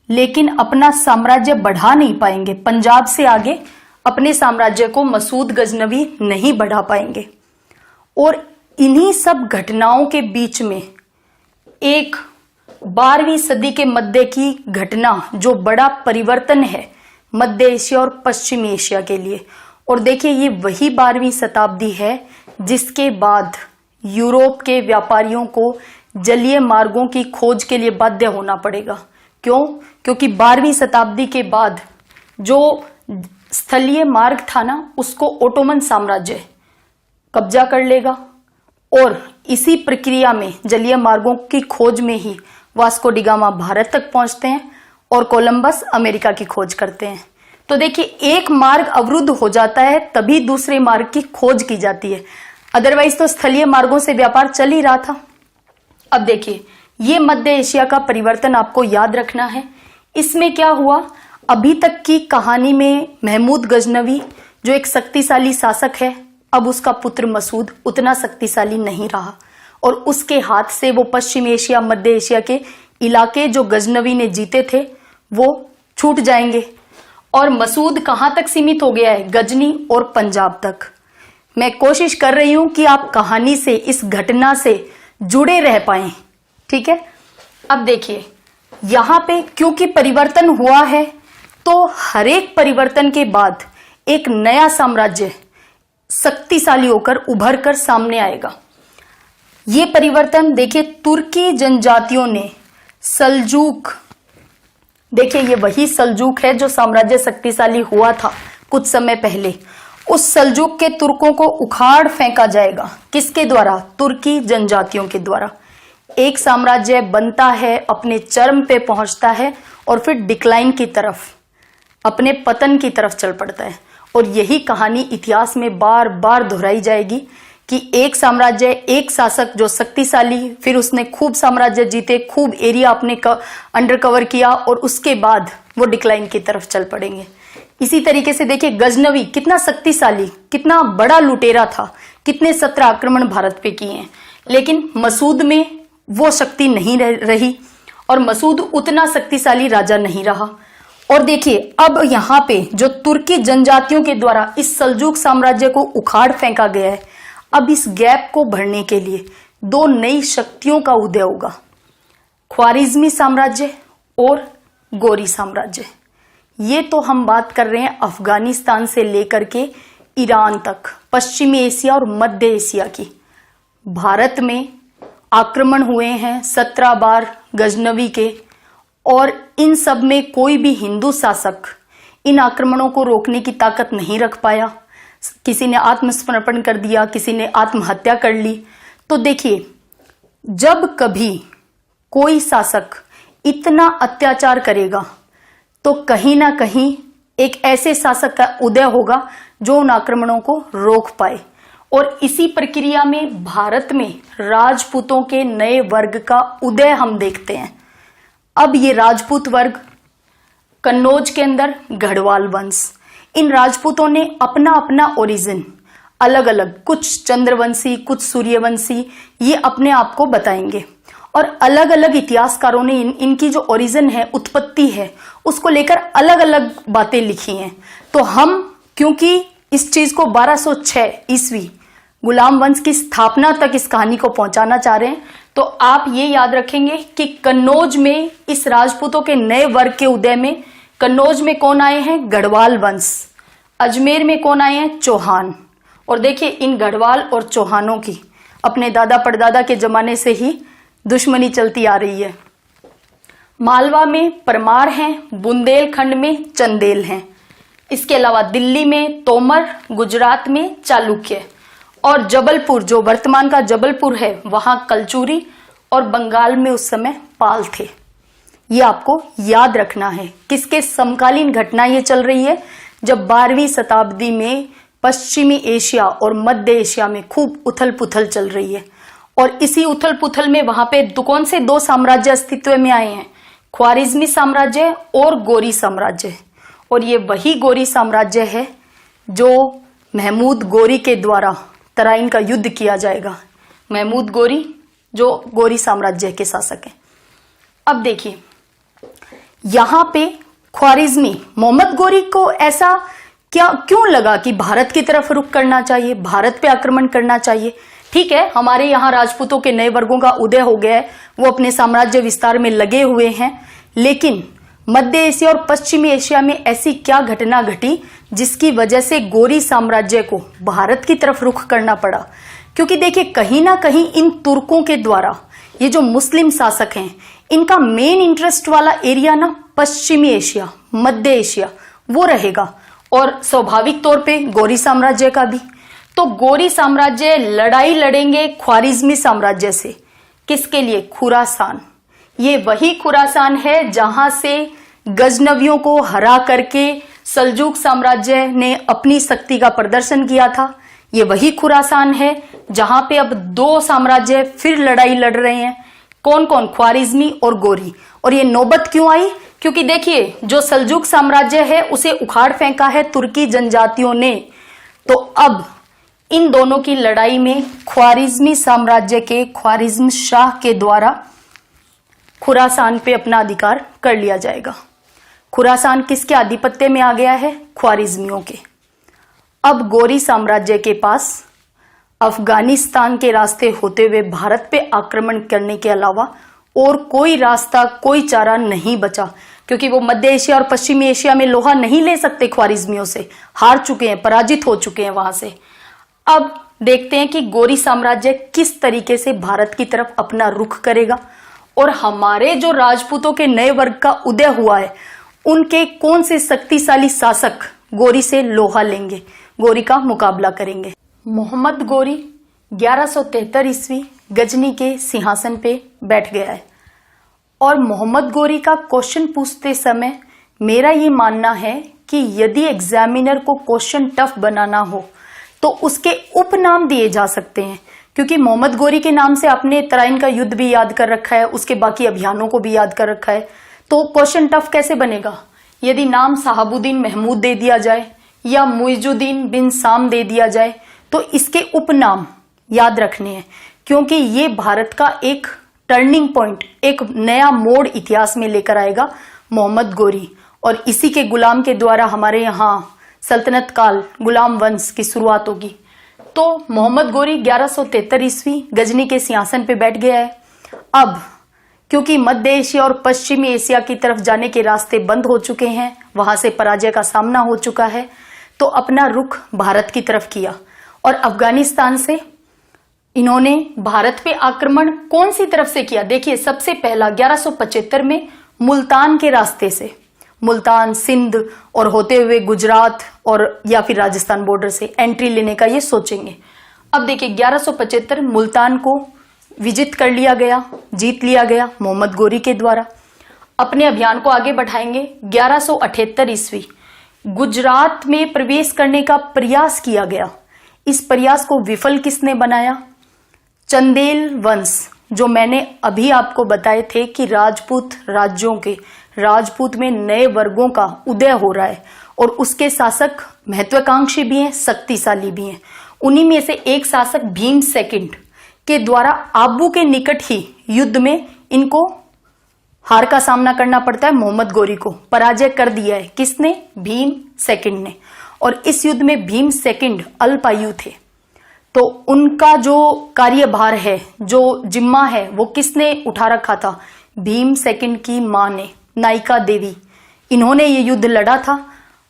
लेकिन अपना साम्राज्य बढ़ा नहीं पाएंगे। पंजाब से आगे अपने साम्राज्य को मसूद गजनवी नहीं बढ़ा पाएंगे। और इन्हीं सब घटनाओं के बीच में एक 12वीं सदी के मध्य की घटना, जो बड़ा परिवर्तन है मध्य एशिया और पश्चिमी एशिया के लिए। और देखिए, ये वही 12वीं शताब्दी है जिसके बाद यूरोप के व्यापारियों को जलीय मार्गों की खोज के लिए बाध्य होना पड़ेगा। क्यों? क्योंकि 12वीं शताब्दी के बाद जो स्थलीय मार्ग था ना, उसको ओटोमन साम्राज्य कब्जा कर लेगा। और इसी प्रक्रिया में, जलीय मार्गों की खोज में ही वास्को डी गामा भारत तक पहुंचते हैं और कोलंबस अमेरिका की खोज करते हैं। तो देखिए, एक मार्ग अवरुद्ध हो जाता है तभी दूसरे मार्ग की खोज की जाती है, अदरवाइज तो स्थलीय मार्गों से व्यापार चल ही रहा था। अब देखिए, ये मध्य एशिया का परिवर्तन आपको याद रखना है। इसमें क्या हुआ? अभी तक की कहानी में महमूद गजनवी, जो एक शक्तिशाली शासक है, अब उसका पुत्र मसूद उतना शक्तिशाली नहीं रहा और उसके हाथ से वो पश्चिम एशिया, मध्य एशिया के इलाके जो गजनवी ने जीते थे वो छूट जाएंगे। और मसूद कहां तक सीमित हो गया है? गजनी और पंजाब तक। मैं कोशिश कर रही हूं कि आप कहानी से, इस घटना से जुड़े रह पाएं, ठीक है। अब देखिए, यहां पे क्योंकि परिवर्तन हुआ है, तो हर एक परिवर्तन के बाद एक नया साम्राज्य शक्तिशाली होकर उभर कर सामने आएगा। ये परिवर्तन देखिए, तुर्की जनजातियों ने सल्जूक, देखिए ये वही सल्जूक है जो साम्राज्य शक्तिशाली हुआ था कुछ समय पहले। उस सल्जूक के तुर्कों को उखाड़ फेंका जाएगा। किसके द्वारा? तुर्की जनजातियों के द्वारा। एक साम्राज्य बनता है, अपने चरम पे पहुंचता है और फिर डिक्लाइन की तरफ, अपने पतन की तरफ चल पड़ता है। और यही कहानी इतिहास में बार बार दोहराई जाएगी कि एक साम्राज्य, एक शासक जो शक्तिशाली, फिर उसने खूब साम्राज्य जीते, खूब एरिया अपने अंडर कवर किया और उसके बाद वो डिक्लाइन की तरफ चल पड़ेंगे। इसी तरीके से देखिए गजनवी कितना शक्तिशाली, कितना बड़ा लुटेरा था, कितने 17 आक्रमण भारत पे किए हैं, लेकिन मसूद में वो शक्ति नहीं रही और मसूद उतना शक्तिशाली राजा नहीं रहा। और देखिए अब यहाँ पे जो तुर्की जनजातियों के द्वारा इस सल्जूक साम्राज्य को उखाड़ फेंका गया है, अब इस गैप को भरने के लिए दो नई शक्तियों का उदय होगा, ख्वारिज्मी साम्राज्य और गोरी साम्राज्य। ये तो हम बात कर रहे हैं अफगानिस्तान से लेकर के ईरान तक, पश्चिमी एशिया और मध्य एशिया की। भारत में आक्रमण हुए हैं 17 बार गजनवी के, और इन सब में कोई भी हिंदू शासक इन आक्रमणों को रोकने की ताकत नहीं रख पाया। किसी ने आत्मसमर्पण कर दिया, किसी ने आत्महत्या कर ली। तो देखिए जब कभी कोई शासक इतना अत्याचार करेगा तो कहीं ना कहीं एक ऐसे शासक का उदय होगा जो उन आक्रमणों को रोक पाए। और इसी प्रक्रिया में भारत में राजपूतों के नए वर्ग का उदय हम देखते हैं। अब ये राजपूत वर्ग, कन्नौज के अंदर गढ़वाल वंश, इन राजपूतों ने अपना अपना ओरिजिन अलग अलग, कुछ चंद्रवंशी, कुछ सूर्यवंशी, ये अपने आप को बताएंगे। और अलग अलग इतिहासकारों ने इनकी जो ओरिजिन है, उत्पत्ति है, उसको लेकर अलग अलग बातें लिखी हैं। तो हम क्योंकि इस चीज को 1206 ईस्वी गुलाम वंश की स्थापना तक इस कहानी को पहुंचाना चाह रहे हैं, तो आप ये याद रखेंगे कि कन्नौज में इस राजपूतों के नए वर्ग के उदय में कन्नौज में कौन आए हैं? गढ़वाल वंश। अजमेर में कौन आए हैं? चौहान। और देखिए इन गढ़वाल और चौहानों की अपने दादा परदादा के जमाने से ही दुश्मनी चलती आ रही है। मालवा में परमार हैं, बुंदेलखंड में चंदेल हैं, इसके अलावा दिल्ली में तोमर, गुजरात में चालुक्य, और जबलपुर जो वर्तमान का जबलपुर है वहां कलचुरी, और बंगाल में उस समय पाल थे। ये आपको याद रखना है। किसके समकालीन घटना ये चल रही है? जब 12वीं शताब्दी में पश्चिमी एशिया और मध्य एशिया में खूब उथल पुथल चल रही है। और इसी उथल पुथल में वहां पे कौन से दो साम्राज्य अस्तित्व में आए हैं? ख्वारिज्मी साम्राज्य और गोरी साम्राज्य। और ये वही गोरी साम्राज्य है जो महमूद गोरी के द्वारा तराइन का युद्ध किया जाएगा। महमूद गोरी जो गोरी साम्राज्य के शासक हैं। अब देखिए यहां पे ख्वारिज्मी मोहम्मद गोरी को ऐसा क्यों लगा कि भारत की तरफ रुख करना चाहिए, भारत पे आक्रमण करना चाहिए? ठीक है, हमारे यहाँ राजपूतों के नए वर्गों का उदय हो गया है, वो अपने साम्राज्य विस्तार में लगे हुए हैं, लेकिन मध्य एशिया और पश्चिमी एशिया में ऐसी क्या घटना घटी जिसकी वजह से गोरी साम्राज्य को भारत की तरफ रुख करना पड़ा? क्योंकि देखिए कहीं ना कहीं इन तुर्कों के द्वारा ये जो मुस्लिम शासक हैं, इनका मेन इंटरेस्ट वाला एरिया ना पश्चिमी एशिया, मध्य एशिया वो रहेगा, और स्वाभाविक तौर पे गोरी साम्राज्य का भी। तो गोरी साम्राज्य लड़ाई लड़ेंगे ख्वारिज्मी साम्राज्य से। किसके लिए? खुरासान। ये वही खुरासान है जहां से गजनवियों को हरा करके सल्जूक साम्राज्य ने अपनी शक्ति का प्रदर्शन किया था। ये वही खुरासान है जहां पे अब दो साम्राज्य फिर लड़ाई लड़ रहे हैं। कौन कौन? ख्वारिज्मी और गोरी। और ये नौबत क्यों आई? क्योंकि देखिए जो सल्जूक साम्राज्य है उसे उखाड़ फेंका है तुर्की जनजातियों ने। तो अब इन दोनों की लड़ाई में ख्वारिज्मी साम्राज्य के ख्वारिज्म शाह के द्वारा खुरासान पे अपना अधिकार कर लिया जाएगा। खुरासान किसके आधिपत्य में आ गया है? ख्वारिज्मियों के। अब गोरी साम्राज्य के पास अफगानिस्तान के रास्ते होते हुए भारत पे आक्रमण करने के अलावा और कोई रास्ता, कोई चारा नहीं बचा, क्योंकि वो मध्य एशिया और पश्चिमी एशिया में लोहा नहीं ले सकते ख्वारिज्मियों से, हार चुके हैं, पराजित हो चुके हैं वहां से। अब देखते हैं कि गोरी साम्राज्य किस तरीके से भारत की तरफ अपना रुख करेगा और हमारे जो राजपूतों के नए वर्ग का उदय हुआ है उनके कौन से शक्तिशाली शासक गोरी से लोहा लेंगे, गोरी का मुकाबला करेंगे। मोहम्मद गोरी 1173 ईस्वी गजनी के सिंहासन पे बैठ गया है। और मोहम्मद गोरी का क्वेश्चन पूछते समय मेरा ये मानना है कि यदि एग्जामिनर को क्वेश्चन टफ बनाना हो तो उसके उपनाम दिए जा सकते हैं, क्योंकि मोहम्मद गोरी के नाम से आपने तराइन का युद्ध भी याद कर रखा है, उसके बाकी अभियानों को भी याद कर रखा है। तो क्वेश्चन टफ कैसे बनेगा? यदि नाम साहबुद्दीन महमूद दे दिया जाए या मुइजुद्दीन बिन साम दे दिया जाए तो इसके उपनाम याद रखने हैं, क्योंकि ये भारत का एक टर्निंग पॉइंट, एक नया मोड़ इतिहास में लेकर आएगा मोहम्मद गोरी। और इसी के गुलाम के द्वारा हमारे यहाँ सल्तनत काल, गुलाम वंश की शुरुआत होगी। तो मोहम्मद गोरी 1173 ईस्वी गजनी के सिंहासन पे बैठ गया है। अब क्योंकि मध्य एशिया और पश्चिमी एशिया की तरफ जाने के रास्ते बंद हो चुके हैं, वहां से पराजय का सामना हो चुका है, तो अपना रुख भारत की तरफ किया और अफगानिस्तान से इन्होंने भारत पे आक्रमण कौन सी तरफ से किया? देखिए, सबसे पहला 1175 में मुल्तान के रास्ते से, मुल्तान, सिंध और होते हुए गुजरात और या फिर राजस्थान बॉर्डर से एंट्री लेने का ये सोचेंगे। अब देखिए 1175 मुल्तान को विजित कर लिया गया, जीत लिया गया मोहम्मद गोरी के द्वारा। अपने अभियान को आगे बढ़ाएंगे। 1178 ईस्वी गुजरात में प्रवेश करने का प्रयास किया गया। इस प्रयास को विफल किसने बनाया? चंदेल वंश, जो मैंने अभी आपको बताए थे कि राजपूत राज्यों के, राजपूत में नए वर्गों का उदय हो रहा है और उसके शासक महत्वाकांक्षी भी हैं, शक्तिशाली भी हैं। उन्हीं में से एक शासक भीम सेकंड के द्वारा आबू के निकट ही युद्ध में इनको हार का सामना करना पड़ता है। मोहम्मद गोरी को पराजय कर दिया है। किसने? भीम सेकंड ने। और इस युद्ध में भीम सेकंड अल्पायु थे, तो उनका जो कार्यभार है, जो जिम्मा है, वो किसने उठा रखा था? भीम सेकंड की मां ने, नायिका देवी। इन्होंने ये युद्ध लड़ा था,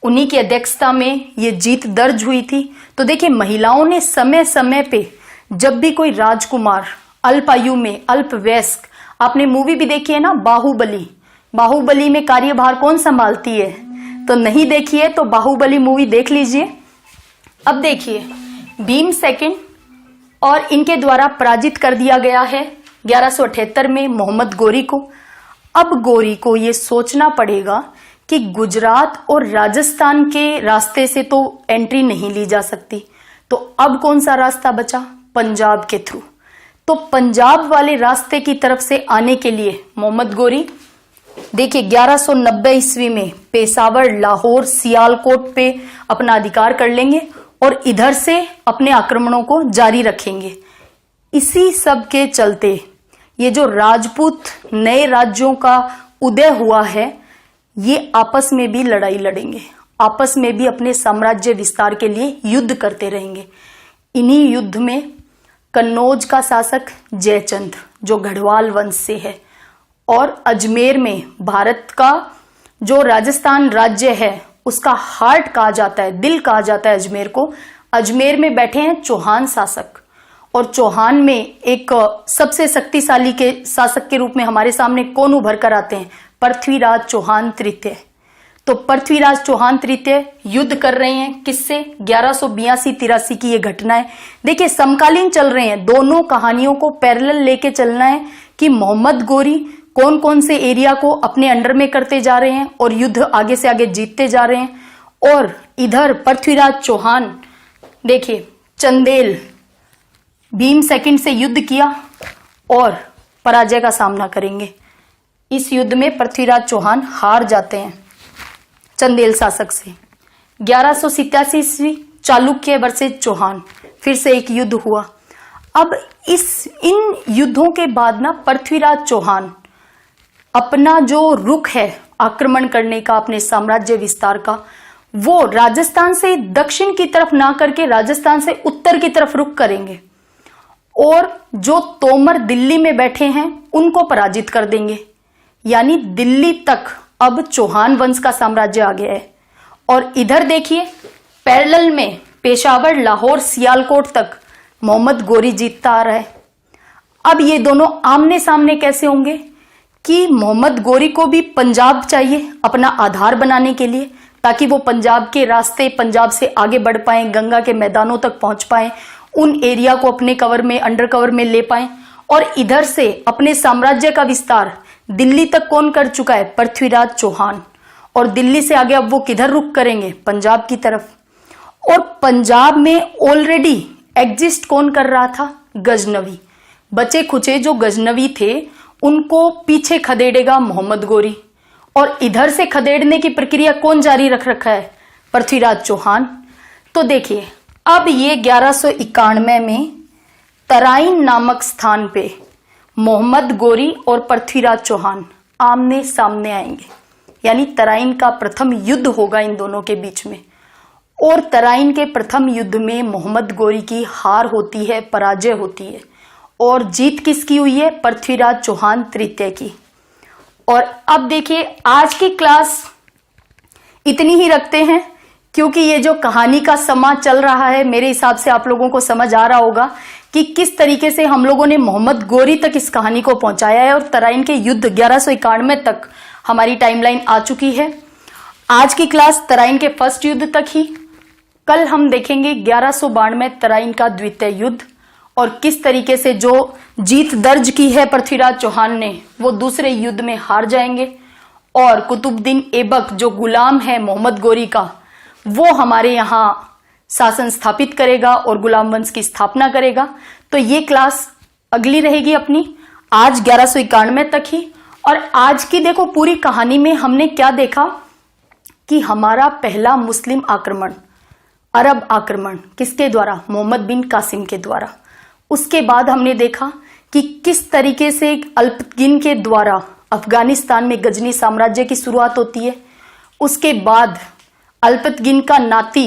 उन्हीं की अध्यक्षता में ये जीत दर्ज हुई थी। तो देखिए, महिलाओं ने समय समय पे जब भी कोई राजकुमार अल्पायु में, अल्पवयस्क, आपने मूवी भी देखी है ना बाहुबली, बाहुबली में कार्यभार कौन संभालती है? तो नहीं देखी है तो बाहुबली मूवी देख लीजिए। अब देखिए, भीम सेकंड और इनके द्वारा पराजित कर दिया गया है 1178 में मोहम्मद गोरी को। अब गोरी को ये सोचना पड़ेगा कि गुजरात और राजस्थान के रास्ते से तो एंट्री नहीं ली जा सकती, तो अब कौन सा रास्ता बचा? पंजाब के थ्रू। तो पंजाब वाले रास्ते की तरफ से आने के लिए मोहम्मद गोरी, देखिए 1190 ईस्वी में पेशावर, लाहौर, सियालकोट पे अपना अधिकार कर लेंगे और इधर से अपने आक्रमणों को जारी रखेंगे। इसी सब के चलते ये जो राजपूत नए राज्यों का उदय हुआ है, ये आपस में भी लड़ाई लड़ेंगे, आपस में भी अपने साम्राज्य विस्तार के लिए युद्ध करते रहेंगे। इन्हीं युद्ध में कन्नौज का शासक जयचंद, जो गढ़वाल वंश से है, और अजमेर में भारत का जो राजस्थान राज्य है उसका हार्ट कहा जाता है, दिल कहा जाता है अजमेर को। अजमेर में बैठे हैं चौहान शासक, और चौहान में एक सबसे शक्तिशाली के शासक के रूप में हमारे सामने कौन उभर कर आते हैं? पृथ्वीराज चौहान तृतीय। तो पृथ्वीराज चौहान तृतीय युद्ध कर रहे हैं किससे? 1182-83 की ये घटना है। देखिए, समकालीन चल रहे हैं, दोनों कहानियों को पैरेलल लेके चलना है कि मोहम्मद गोरी कौन कौन से एरिया को अपने अंडर में करते जा रहे हैं और युद्ध आगे से आगे जीतते जा रहे हैं। और इधर पृथ्वीराज चौहान, देखिए, चंदेल भीम सेकंड से युद्ध किया और पराजय का सामना करेंगे। इस युद्ध में पृथ्वीराज चौहान हार जाते हैं चंदेल शासक से। 1187 ईस्वी चालुक्य वर्सेस चौहान, फिर से एक युद्ध हुआ। अब इन युद्धों के बाद ना पृथ्वीराज चौहान अपना जो रुख है आक्रमण करने का, अपने साम्राज्य विस्तार का, वो राजस्थान से दक्षिण की तरफ ना करके राजस्थान से उत्तर की तरफ रुख करेंगे और जो तोमर दिल्ली में बैठे हैं उनको पराजित कर देंगे। यानी दिल्ली तक अब चौहान वंश का साम्राज्य आ गया है। और इधर देखिए, पैरेलल में पेशावर, लाहौर, सियालकोट तक मोहम्मद गोरी जीतता आ रहा है। अब ये दोनों आमने सामने कैसे होंगे कि मोहम्मद गोरी को भी पंजाब चाहिए अपना आधार बनाने के लिए, ताकि वो पंजाब के रास्ते, पंजाब से आगे बढ़ पाए, गंगा के मैदानों तक पहुंच पाए, उन एरिया को अपने कवर में, अंडर कवर में ले पाए। और इधर से अपने साम्राज्य का विस्तार दिल्ली तक कौन कर चुका है? पृथ्वीराज चौहान। और दिल्ली से आगे अब वो किधर रुख करेंगे? पंजाब की तरफ। और पंजाब में ऑलरेडी एग्जिस्ट कौन कर रहा था? गजनवी। बचे खुचे जो गजनवी थे उनको पीछे खदेड़ेगा मोहम्मद गोरी, और इधर से खदेड़ने की प्रक्रिया कौन जारी रख रखा है? पृथ्वीराज चौहान। तो देखिए, अब ये 1191 में तराइन नामक स्थान पे मोहम्मद गोरी और पृथ्वीराज चौहान आमने सामने आएंगे, यानी तराइन का प्रथम युद्ध होगा इन दोनों के बीच में। और तराइन के प्रथम युद्ध में मोहम्मद गोरी की हार होती है, पराजय होती है, और जीत किसकी हुई है? पृथ्वीराज चौहान तृतीय की। और अब देखिए, आज की क्लास इतनी ही रखते हैं, क्योंकि ये जो कहानी का समा चल रहा है, मेरे हिसाब से आप लोगों को समझ आ रहा होगा कि किस तरीके से हम लोगों ने मोहम्मद गोरी तक इस कहानी को पहुंचाया है, और तराइन के युद्ध 1191 तक हमारी टाइमलाइन आ चुकी है। आज की क्लास तराइन के फर्स्ट युद्ध तक ही। कल हम देखेंगे 1192 तराइन का द्वितीय युद्ध, और किस तरीके से जो जीत दर्ज की है पृथ्वीराज चौहान ने, वो दूसरे युद्ध में हार जाएंगे, और कुतुबुद्दीन ऐबक जो गुलाम है मोहम्मद गोरी का, वो हमारे यहाँ शासन स्थापित करेगा और गुलाम वंश की स्थापना करेगा। तो ये क्लास अगली रहेगी अपनी, आज 1191 तक ही। और आज की देखो पूरी कहानी में हमने क्या देखा कि हमारा पहला मुस्लिम आक्रमण, अरब आक्रमण किसके द्वारा? मोहम्मद बिन कासिम के द्वारा। उसके बाद हमने देखा कि किस तरीके से अल्पतगिन के द्वारा अफगानिस्तान में गजनी साम्राज्य की शुरुआत होती है। उसके बाद अल्पतगिन का नाती,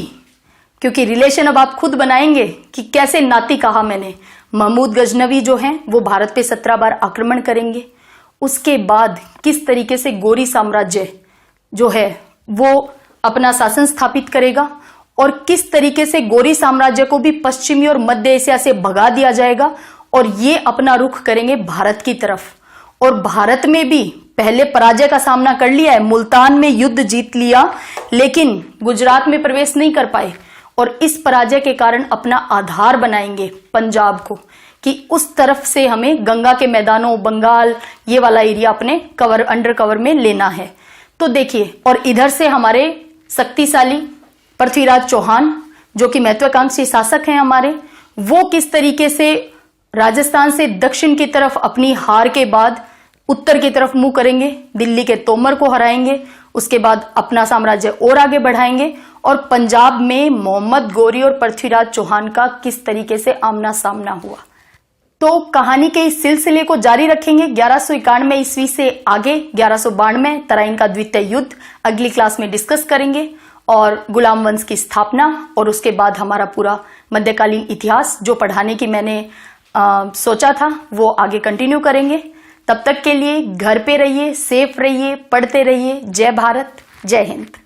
क्योंकि रिलेशन अब आप खुद बनाएंगे कि कैसे नाती कहा मैंने, महमूद गजनवी जो हैं वो भारत पे 17 बार आक्रमण करेंगे। उसके बाद किस तरीके से गोरी साम्राज्य जो है वो अपना शासन स्थापित करेगा, और किस तरीके से गोरी साम्राज्य को भी पश्चिमी और मध्य एशिया से भगा दिया जाएगा, और ये अपना रुख करेंगे भारत की तरफ। और भारत में भी पहले पराजय का सामना कर लिया है, मुल्तान में युद्ध जीत लिया, लेकिन गुजरात में प्रवेश नहीं कर पाए, और इस पराजय के कारण अपना आधार बनाएंगे पंजाब को, कि उस तरफ से हमें गंगा के मैदानों, बंगाल, ये वाला एरिया अपने अंडर कवर में लेना है। तो देखिए, और इधर से हमारे शक्तिशाली पृथ्वीराज चौहान जो कि महत्वाकांक्षी शासक हैं हमारे, वो किस तरीके से राजस्थान से दक्षिण की तरफ अपनी हार के बाद उत्तर की तरफ मुंह करेंगे, दिल्ली के तोमर को हराएंगे, उसके बाद अपना साम्राज्य और आगे बढ़ाएंगे, और पंजाब में मोहम्मद गोरी और पृथ्वीराज चौहान का किस तरीके से आमना सामना हुआ। तो कहानी के इस सिलसिले को जारी रखेंगे 1191 ईस्वी से आगे 1192 तराइन का द्वितीय युद्ध अगली क्लास में डिस्कस करेंगे, और गुलाम वंश की स्थापना, और उसके बाद हमारा पूरा मध्यकालीन इतिहास जो पढ़ाने की मैंने सोचा था वो आगे कंटिन्यू करेंगे। तब तक के लिए घर पे रहिए, सेफ रहिए, पढ़ते रहिए। जय भारत, जय हिंद।